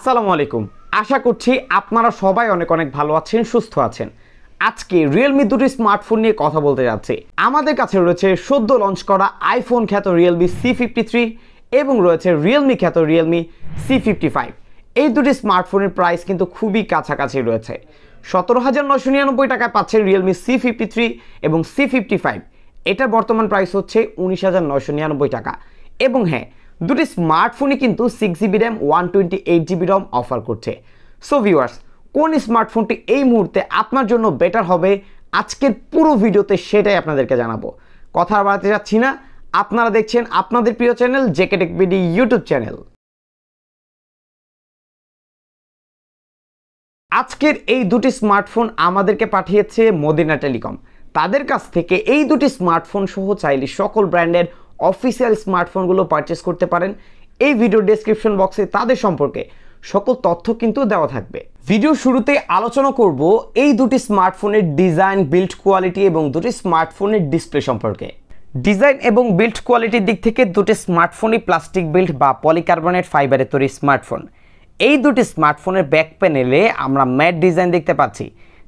আসসালামু আলাইকুম। আশা করছি আপনারা সবাই অনেক অনেক ভালো আছেন, সুস্থ আছেন। আজকে রিয়েলমি দুটি স্মার্টফোন নিয়ে কথা বলতে যাচ্ছি। আমাদের কাছে রয়েছে সদ্য লঞ্চ করা আইফোন খ্যাত রিয়েলমি c53 এবং রয়েছে রিয়েলমি খ্যাত রিয়েলমি c55। এই দুটি স্মার্টফোনের প্রাইস কিন্তু খুবই কাছাকাছি রয়েছে। 17,999 টাকায় পাচ্ছেন রিয়েলমি c53 এবং c55। এটার বর্তমান প্রাইস হচ্ছে 19,999 টাকা। এবং হ্যাঁ, দুটি স্মার্টফোনই কিন্তু 6GB র্যাম 128GB রম অফার করছে। সো ভিউয়ার্স, কোন স্মার্টফোনটি এই মুহূর্তে আপনার জন্য বেটার হবে আজকের পুরো ভিডিওতে সেটাই আপনাদেরকে জানাবো। কথা বাড়াতে যাচ্ছি না, আপনারা দেখছেন আপনাদের প্রিয় চ্যানেল gadget ইউটিউব চ্যানেল। আজকের এই দুটি স্মার্টফোন আমাদেরকে পাঠিয়েছে মদিনা টেলিকম। তাদের কাছ থেকে এই দুটি স্মার্টফোন সহ চাইলে সকল ব্র্যান্ডের অফিসিয়াল স্মার্টফোনগুলো পারচেস করতে পারেন। এই ভিডিও ডেসক্রিপশন বক্সে তাদের সম্পর্কে সকল তথ্য কিন্তু দেওয়া থাকবে। ভিডিও শুরুতে আলোচনা করব এই দুটি স্মার্টফোনের ডিজাইন, বিল্ড কোয়ালিটি এবং দুটি স্মার্টফোনের ডিসপ্লে সম্পর্কে। ডিজাইন এবং বিল্ড কোয়ালিটির দিক থেকে দুটি স্মার্টফোনই প্লাস্টিক বিল্ড বা পলিকার্বনেট ফাইবারের তৈরি স্মার্টফোন। এই দুটি স্মার্টফোনের ব্যাক প্যানেলে আমরা ম্যাট ডিজাইন দেখতে পাচ্ছি,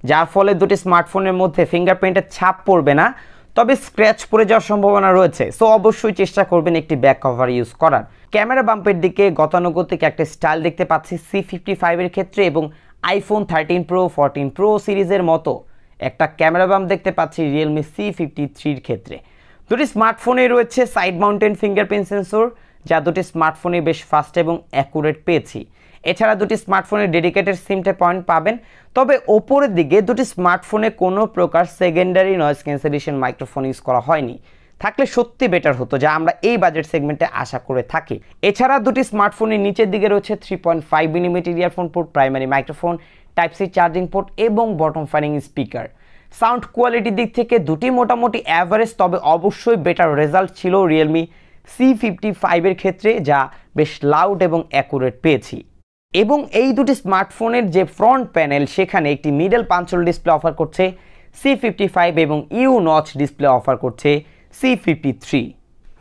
যার ফলে দুটি স্মার্টফোনের মধ্যে ফিঙ্গারপ্রিন্টের ছাপ পড়বে না, তবে স্ক্র্যাচ পড়ে যাওয়ার সম্ভাবনা রয়েছে। সো অবশ্যই চেষ্টা করবেন একটি ব্যাক কভার ইউজ করার। ক্যামেরা বাম্পের দিকে গতানুগতিক একটা স্টাইল দেখতে পাচ্ছি c55 এর ক্ষেত্রে, এবং আইফোন 13 প্রো 14 প্রো সিরিজের মতো একটা ক্যামেরা বাম্প দেখতে পাচ্ছি রিয়েলমি c53 ক্ষেত্রে। দুটি স্মার্টফোনে রয়েছে সাইড মাউন্টেন ফিঙ্গারপ্রিন্ট সেন্সর, যা দুটি স্মার্টফোনে বেশ ফাস্ট এবং অ্যাকুরেট পেয়েছি। এছাড়া দুটি স্মার্টফোনের ডেডিকেটেড সিমটে পয়েন্ট পাবেন, তবে ওপরের দিকে দুটি স্মার্টফোনে কোনো প্রকার secondary noise cancellation microphone use করা হয়নি। থাকলে সত্যি বেটার হতো, যা আমরা এই বাজেট সেগমেন্টে আশা করে থাকি। এছাড়া দুটি স্মার্টফোনের নিচের দিকে রয়েছে 3.5mm earphone port, primary microphone, type C charging port এবং বটম ফায়ারিং স্পিকার। সাউন্ড কোয়ালিটির দিক থেকে দুটি মোটামুটি অ্যাভারেজ, তবে অবশ্যই বেটার রেজাল্ট ছিল রিয়েলমি c55 এর ক্ষেত্রে, যা বেশ লাউড এবং অ্যাকুরেট পেয়েছি। এবং এই দুটি স্মার্টফোনের যে ফ্রন্ট প্যানেল, সেখানে একটি মিডল পাঞ্চল ডিসপ্লে অফার করছে c55 এবং ইউ নচ ডিসপ্লে অফার করছে c53।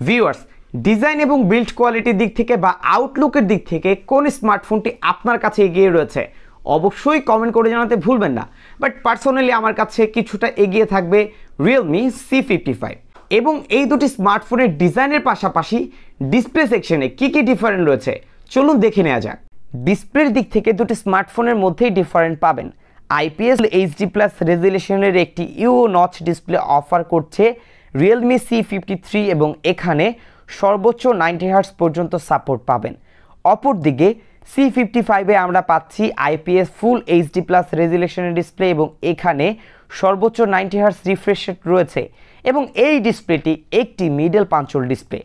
ভিউয়ার্স, ডিজাইন এবং বিল্ড কোয়ালিটির দিক থেকে বা আউটলুকের দিক থেকে কোন স্মার্টফোনটি আপনার কাছে এগিয়ে রয়েছে অবশ্যই কমেন্ট করে জানাতে ভুলবেন না। বাট পার্সোনালি আমার কাছে কিছুটা এগিয়ে থাকবে রিয়েলমি c55। এবং এই দুটি স্মার্টফোনের ডিজাইনের পাশাপাশি ডিসপ্লে সেকশনে কী কী ডিফারেন্ট রয়েছে চলুন দেখে নেওয়া যাক। ডিসপ্লের দিক থেকে দুটি স্মার্টফোনের মধ্যেই ডিফারেন্ট পাবেন। আইপিএস এইচডি প্লাস রেজুলেশনের একটি ইউ নচ ডিসপ্লে অফার করছে রিয়েলমি c53 এবং এখানে সর্বোচ্চ 90 হার্টজ পর্যন্ত সাপোর্ট পাবেন। অপরদিকে c55-এ আমরা পাচ্ছি আইপিএস ফুল এইচডি প্লাস রেজুলেশনের ডিসপ্লে এবং এখানে সর্বোচ্চ 90 হার্টজ রিফ্রেশ রেট রয়েছে, এবং এই ডিসপ্লেটি একটি মিডল পাঞ্চল ডিসপ্লে।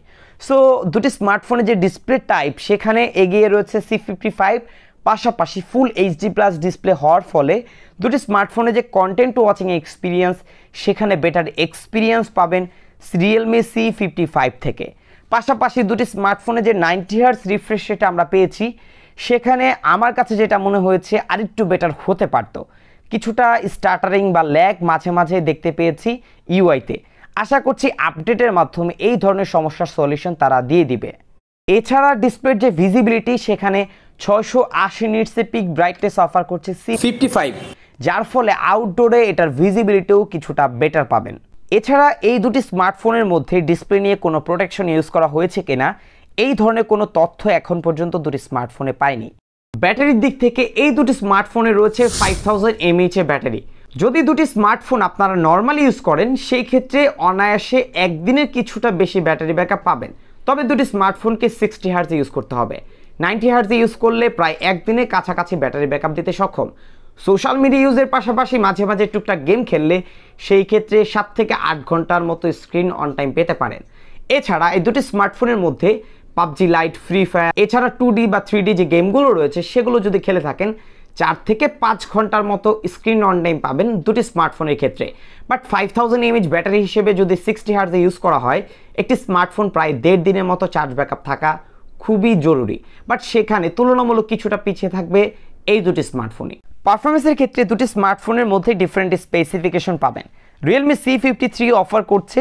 সো দুটি স্মার্টফোনের যে ডিসপ্লে টাইপ, সেখানে এগিয়ে রয়েছে c55, পাশাপাশি ফুল এইচডি প্লাস ডিসপ্লে হওয়ার ফলে দুটি স্মার্টফোনে যে কন্টেন্ট ওয়াচিং এক্সপিরিয়েন্স, সেখানে বেটার এক্সপিরিয়েন্স পাবেন রিয়েলমি c55 থেকে। পাশাপাশি দুটি স্মার্টফোনে যে 90 হার্টজ রিফ্রেশ রেট আমরা পেয়েছি, সেখানে আমার কাছে যেটা মনে হয়েছে আরেকটু বেটার হতে পারত। কিছুটা স্টার্টারিং বা ল্যাগ মাঝে মাঝে দেখতে পেয়েছি ইউআইতে। আশা করছি আপডেটের মাধ্যমে এই ধরনের সমস্যার সলিউশন তারা দিয়ে দিবে। এছাড়া ডিসপ্লের যে ভিজিবিলিটি, সেখানে 680 নিটসে পিক ব্রাইটনেস অফার করছে c55, যার ফলে আউটডোরে এটার ভিজিবিলিটিও কিছুটা বেটার পাবেন। এছাড়া এই দুটি স্মার্টফোনের মধ্যে ডিসপ্লে নিয়ে কোনো প্রোটেকশন ইউজ করা হয়েছে কিনা এই ধরনের কোনো তথ্য এখন পর্যন্ত দুটি স্মার্টফোনে পাইনি। ব্যাটারির দিক থেকে এই দুটি স্মার্টফোনে রয়েছে 5000 mAh এর ব্যাটারি। যদি দুটি স্মার্টফোন আপনারা নর্মালি ইউজ করেন, সেই ক্ষেত্রে অনায়াসে একদিনের কিছুটা বেশি ব্যাটারি ব্যাকআপ পাবেন। তবে দুটি স্মার্টফোনকে 60 হার্টজে ইউজ করতে হবে। 90 হার্টজে ইউজ করলে প্রায় একদিনের কাছাকাছি ব্যাটারি ব্যাকআপ দিতে সক্ষম। সোশ্যাল মিডিয়া ইউজের পাশাপাশি মাঝে মাঝে টুকটাক গেম খেললে সেই ক্ষেত্রে 7 থেকে 8 ঘন্টার মতো স্ক্রিন অন টাইম পেতে পারেন। এছাড়া এই দুটি স্মার্টফোনের মধ্যে পাবজি লাইট, ফ্রি ফায়ার, এছাড়া 2D বা 3D যে গেমগুলো রয়েছে, সেগুলো যদি খেলে থাকেন 4 থেকে 5 ঘন্টার মতো স্ক্রিন অন টাইম পাবেন দুটি স্মার্টফোনের ক্ষেত্রে। বাট 5000 mAh ব্যাটারি হিসেবে যদি 60 হার্টজে ইউজ করা হয়, একটি স্মার্টফোন প্রায় 1.5 দিনের মতো চার্জ ব্যাকআপ থাকা খুবই জরুরি। বাট সেখানে তুলনামূলক কিছুটা পিছিয়ে থাকবে এই দুটি স্মার্টফোনই। পারফরমেন্সের ক্ষেত্রে দুটি স্মার্টফোনের মধ্যে ডিফারেন্ট স্পেসিফিকেশন পাবেন। রিয়েলমি c53 অফার করছে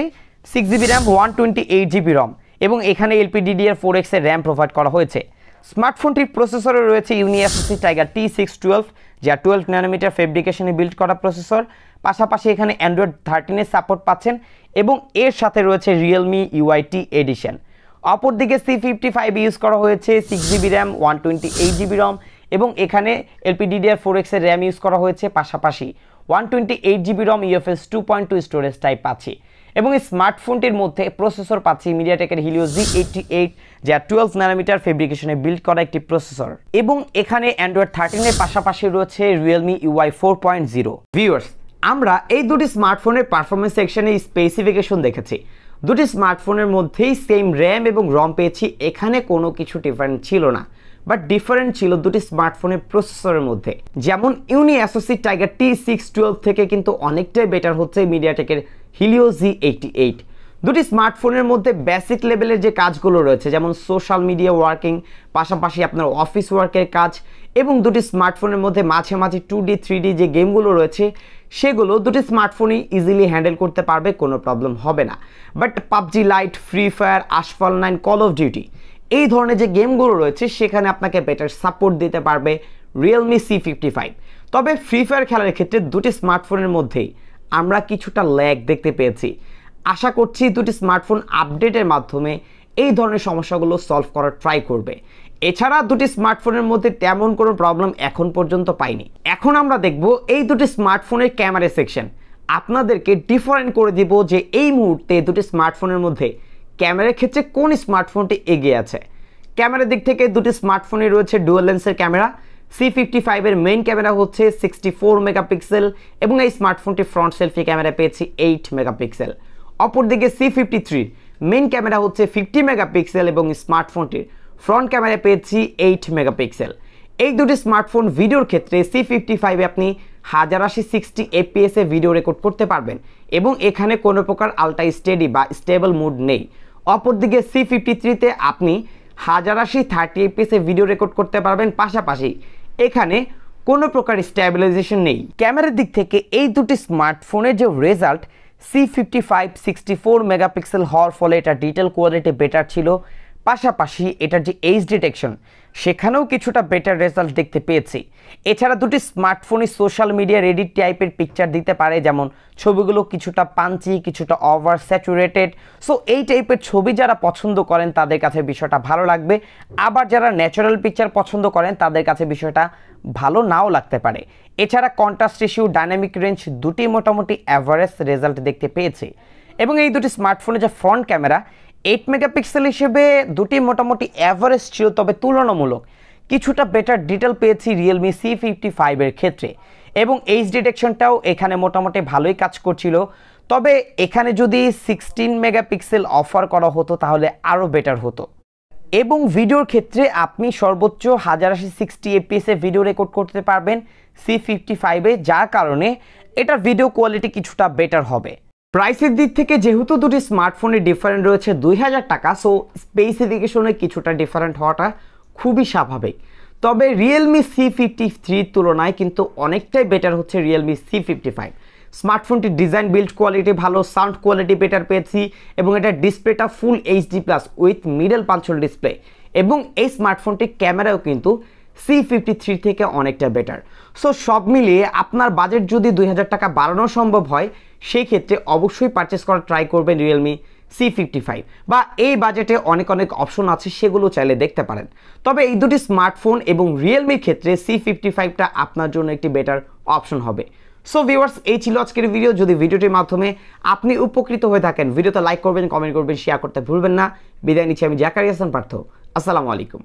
6GB র্যাম 128GB রম, এবং এখানে LPDDR4X এর র্যাম প্রোভাইড করা হয়েছে। স্মার্টফোনটির প্রসেসরে রয়েছে ইউনিএসওসি টাইগার T612, যা 12 ন্যানোমিটার ফেব্রিকেশনে বিল্ড করা প্রসেসর। পাশাপাশি এখানে অ্যান্ড্রয়েড 13 এর সাপোর্ট পাচ্ছেন এবং এর সাথে রয়েছে রিয়েলমি ইউআইটি এডিশন। অপরদিকে C55 ইউজ করা হয়েছে 6GB র্যাম, 128GB রম এবং এখানে LPDDR4X এর র্যাম ইউজ করা হয়েছে। পাশাপাশি 128GB রম UFS 2.2 স্টোরেজ টাইপ পাচ্ছি এবং এই স্মার্টফোনটির মধ্যে প্রসেসর পাচ্ছি মিডিয়াটেকের হিলিও Z88, যা 12 ন্যানোমিটার ফেব্রিকেশনে বিল্ড করা একটি প্রসেসর এবং এখানে অ্যান্ড্রয়েড 13 এর পাশাপাশি রয়েছে Realme UI 4.0। ভিউয়ার্স, আমরা এই দুটি স্মার্টফোনের পারফরমেন্স সেকশনে স্পেসিফিকেশন দেখেছি। দুটি স্মার্টফোনের মধ্যেই সেম র্যাম এবং রম পেয়েছি, এখানে কোনো কিছু ডিফারেন্ট ছিল না, বাট ডিফারেন্ট ছিল দুটি স্মার্টফোনের প্রসেসরের মধ্যে। যেমন ইউনিএসওসি টাইগার T612 থেকে কিন্তু অনেকটাই বেটার হচ্ছে মিডিয়াটেকের হিলিও Z88। দুটি স্মার্টফোনের মধ্যে বেসিক লেভেলের যে কাজগুলো রয়েছে, যেমন সোশ্যাল মিডিয়া ওয়ার্কিং, পাশাপাশি আপনার অফিস ওয়ার্কের কাজ, এবং দুটি স্মার্টফোনের মধ্যে মাঝে মাঝে 2D 3D যে গেমগুলো রয়েছে সেগুলো দুটি স্মার্টফোনই ইজিলি হ্যান্ডেল করতে পারবে, কোনো প্রবলেম হবে না। But PUBG lite, free fire, Asphalt 9, call of duty এই ধরনের যে গেমগুলো রয়েছে সেখানে আপনাকে বেটার সাপোর্ট দিতে পারবে রিয়েলমি C55। তবে ফ্রি ফায়ার খেলার ক্ষেত্রে দুটি স্মার্টফোনের মধ্যেই আমরা কিছুটা ল্যাগ দেখতে পেয়েছি। আশা করছি দুটি স্মার্টফোন আপডেটের মাধ্যমে এই ধরনের সমস্যাগুলো সলভ করার ট্রাই করবে। এছাড়া দুটি স্মার্টফোনের মধ্যে তেমন কোনো প্রবলেম এখন পর্যন্ত পাইনি। এখন আমরা দেখব এই দুটি স্মার্টফোনের ক্যামেরা সেকশন। আপনাদেরকে ডিফারেন্ট করে দিব যে এই মুহূর্তে দুটি স্মার্টফোনের মধ্যে ক্যামেরার ক্ষেত্রে কোন স্মার্টফোনটি এগিয়ে আছে। ক্যামেরার দিক থেকে দুটি স্মার্টফোনে রয়েছে ডুয়াল লেন্সের ক্যামেরা। C55 এর মেইন ক্যামেরা হচ্ছে 64 মেগাপিক্সেল এবং এই স্মার্টফোনটি ফ্রন্ট সেলফি ক্যামেরা পেয়েছি 8 মেগাপিক্সেল। অপরদিকে C53 মেইন ক্যামেরা হচ্ছে 50 মেগাপিক্সেল এবং স্মার্টফোনটির ফ্রন্ট ক্যামেরা পেয়েছি 8 মেগাপিক্সেল। এই দুটি স্মার্টফোন ভিডিওর ক্ষেত্রে C55 আপনি 1080 60 fps এ ভিডিও রেকর্ড করতে পারবেন এবং এখানে কোনো প্রকার আলট্রা স্টেডি বা স্টেবল মোড নেই। অপরদিকে C53 তে আপনি 1080 30 fps এ ভিডিও রেকর্ড করতে পারবেন, পাশাপাশি এখানে কোনো প্রকার স্টেবিলাইজেশন নেই। ক্যামেরার দিক থেকে এই দুটি স্মার্টফোনের যে রেজাল্ট, C55 64 মেগাপিক্সেল হওয়ার ফলে এটা ডিটেল কোয়ালিটি বেটার ছিল, পাশাপাশি এটার যে এইচ ডিটেকশন সেখানেও কিছুটা বেটার রেজাল্ট দেখতে পেয়েছি। এছাড়া দুটি স্মার্টফোনই সোশ্যাল মিডিয়া এডিট টাইপের পিকচার দিতে পারে, যেমন ছবিগুলো কিছুটা পাঞ্চি, কিছুটা ওভার স্যাচুরেটেড। সো এই টাইপের ছবি যারা পছন্দ করেন তাদের কাছে বিষয়টা ভালো লাগবে, আবার যারা ন্যাচারাল পিকচার পছন্দ করেন তাদের কাছে বিষয়টা ভালো নাও লাগতে পারে। এছাড়া কন্ট্রাস্ট রেশিও, ডাইনামিক রেঞ্জ দুটি মোটামুটি অ্যাভারেজ রেজাল্ট দেখতে পেয়েছি এবং এই দুটি স্মার্টফোনের যে ফ্রন্ট ক্যামেরা 8 মেগাপিক্সেল হিসেবে দুটি মোটামুটি অ্যাভারেজ ছিল, তবে তুলনামূলক কিছুটা বেটার ডিটেল পেয়েছি রিয়েলমি C55 এর ক্ষেত্রে এবং এইচ ডিটেকশনটাও এখানে মোটামুটি ভালোই কাজ করছিল। তবে এখানে যদি 16 মেগাপিক্সেল অফার করা হতো তাহলে আরও বেটার হতো এবং ভিডিওর ক্ষেত্রে আপনি সর্বোচ্চ 1080 60 fps এ ভিডিও রেকর্ড করতে পারবেন C55 এ, যার কারণে এটার ভিডিও কোয়ালিটি কিছুটা বেটার হবে। প্রাইসের দিক থেকে যেহেতু দুটি স্মার্টফোনের ডিফারেন্ট রয়েছে 2000 টাকা, সো স্পেসিফিকেশনে কিছুটা ডিফারেন্ট হওয়াটা খুবই স্বাভাবিক। তবে রিয়েলমি C53 তুলনায় কিন্তু অনেকটাই বেটার হচ্ছে রিয়েলমি C55। স্মার্টফোনটির ডিজাইন, বিল্ড কোয়ালিটি ভালো, সাউন্ড কোয়ালিটি বেটার পেয়েছি এবং এটা ডিসপ্লেটা ফুল HD+ with middle punch hole display এবং এই স্মার্টফোনটির ক্যামেরাও কিন্তু C53 থেকে অনেকটা বেটার। সো সব মিলিয়ে আপনার বাজেট যদি 2000 টাকা বাড়ানো সম্ভব হয় সেই ক্ষেত্রে অবশ্যই পারচেস করার ট্রাই করবেন রিয়েলমি C55, বা এই বাজেটে অনেক অপশন আছে সেগুলো চাইলে দেখতে পারেন। তবে এই দুটি স্মার্টফোন এবং রিয়েলমির ক্ষেত্রে C55টা আপনার জন্য একটি বেটার অপশন হবে। সো ভিউয়ার্স, এই ছিল আজকের ভিডিও। যদি ভিডিওটির মাধ্যমে আপনি উপকৃত হয়ে থাকেন, ভিডিওতে লাইক করবেন, কমেন্ট করবেন, শেয়ার করতে ভুলবেন না। বিদায় নিচ্ছি আমি জাকারিয়া হাসান পার্থ। আসসালামু আলাইকুম।